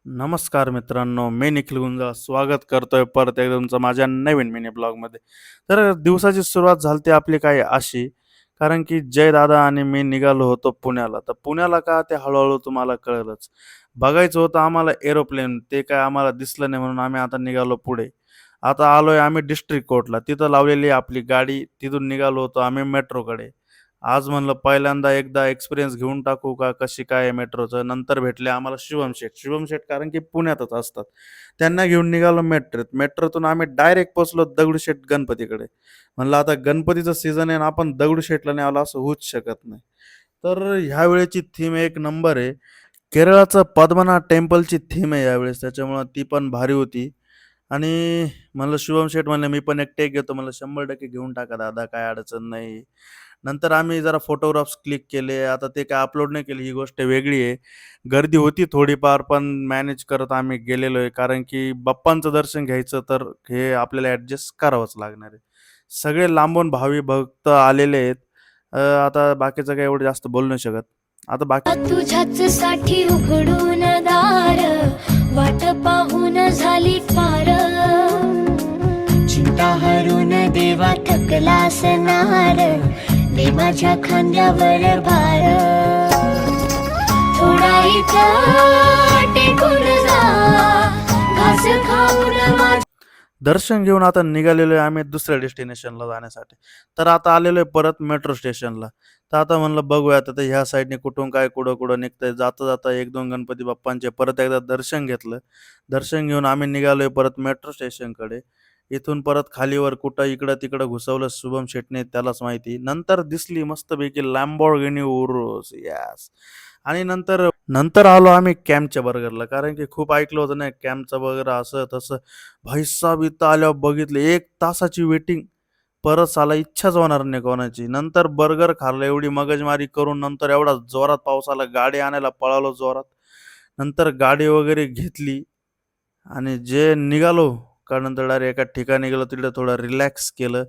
नमस्कार मित्रांनो, मी निखिल गुंजा स्वागत करतोय परत एकदा तुमचं माझ्या नवीन मिनी ब्लॉगमध्ये. तर दिवसाची सुरुवात झाली आपली काही अशी, कारण की जय दादा आणि मी निघालो होतो पुण्याला. तर पुण्याला का ते हळू तुम्हाला कळेलच. बघायचं होतं आम्हाला एरोप्लेन, ते काय आम्हाला दिसलं नाही म्हणून आम्ही आता निघालो पुढे. आता आलोय आम्ही डिस्ट्रिक्ट कोर्टला. तिथं लावलेली आहे आपली गाडी. तिथून निघालो होतो आम्ही मेट्रोकडे. आज म्हणलं पहिल्यांदा एकदा एक्सपिरियन्स घेऊन टाकू का कशी काय आहे मेट्रोचं. नंतर भेटले आम्हाला शुभम शेठ. शुभम शेठ कारण की पुण्यातच असतात. त्यांना घेऊन निघालो मेट्रोत. मेट्रोतून आम्ही डायरेक्ट पोहोचलो दगडूशेठ गणपतीकडे. म्हणलं आता गणपतीचं सीझन आहे आणि आपण दगडूशेठला नाही आलो असं होऊच शकत नाही. तर ह्या वेळेची थीम एक नंबर आहे. केरळाचं पद्मनाथ टेम्पलची थीम आहे यावेळेस. त्याच्यामुळं ती पण भारी होती. आणि म्हणलं शुभम शेठ म्हणले, "मी पण एक टेक घेतो." म्हणलं, "100% घेऊन टाका दादा, काय अडचण नाही." नंतर आम्ही जरा फोटोग्राफ्स क्लिक केले. आता ते काय अपलोड नाही केले, ही गोष्ट वेगळी आहे. गर्दी होती थोडीफार, पण मॅनेज करत आम्ही गेलेलो आहे. कारण की बाप्पांचं दर्शन घ्यायचं तर हे आपल्याला ॲडजस्ट करावंच लागणार आहे. सगळे लांबून भावी भक्त आलेले आहेत. आता बाकीचं काही एवढं जास्त बोलू नाही शकत. आता बाकी तुझ्याच साठी उघडून दार, वाट पाहून झाली पार. चिंता हरून देवा थकला असणार, दे माझ्या खांद्यावर भार. थोडा इथं टेकून जा, घास खाऊन दर्शन घेऊन आता निघालेलो आहे आम्ही दुसऱ्या डेस्टिनेशनला जाण्यासाठी. तर आता आलेलो आहे परत मेट्रो स्टेशनला. तर आता म्हणलं बघूया आता ह्या साईडने कुठून काय कुठं निघतंय. जाता 1-2 गणपती बाप्पांचे परत एकदा दर्शन घेतलं. दर्शन घेऊन आम्ही निघालोय परत मेट्रो स्टेशनकडे. इथून परत खालीवर कुठं इकडं-तिकडं घुसवलं शुभम शेटने त्यालाच माहिती. नंतर दिसली मस्तपैकी लॅम्बोर्गिनी उरुस येस. आणि नंतर नंतर आलो आम्ही कॅम्पच्या बर्गरला. कारण की खूप ऐकलं होतं ना कॅम्पचं बर्गर असं तसं. भाईसाहब इथं आल्यावर बघितलं 1 तासाची वेटिंग. परत साला इच्छाच होणार नाही कोणाची. नंतर बर्गर खाल्लं, एवढी मगजमारी करून नंतर एवढा जोरात पाऊस आला, गाडी आणायला पळालो जोरात. नंतर गाडी वगैरे घेतली आणि जे निघालो का नंतर डायरेक्ट एका ठिकाणी गेलो, तिकडे थोडं रिलॅक्स केलं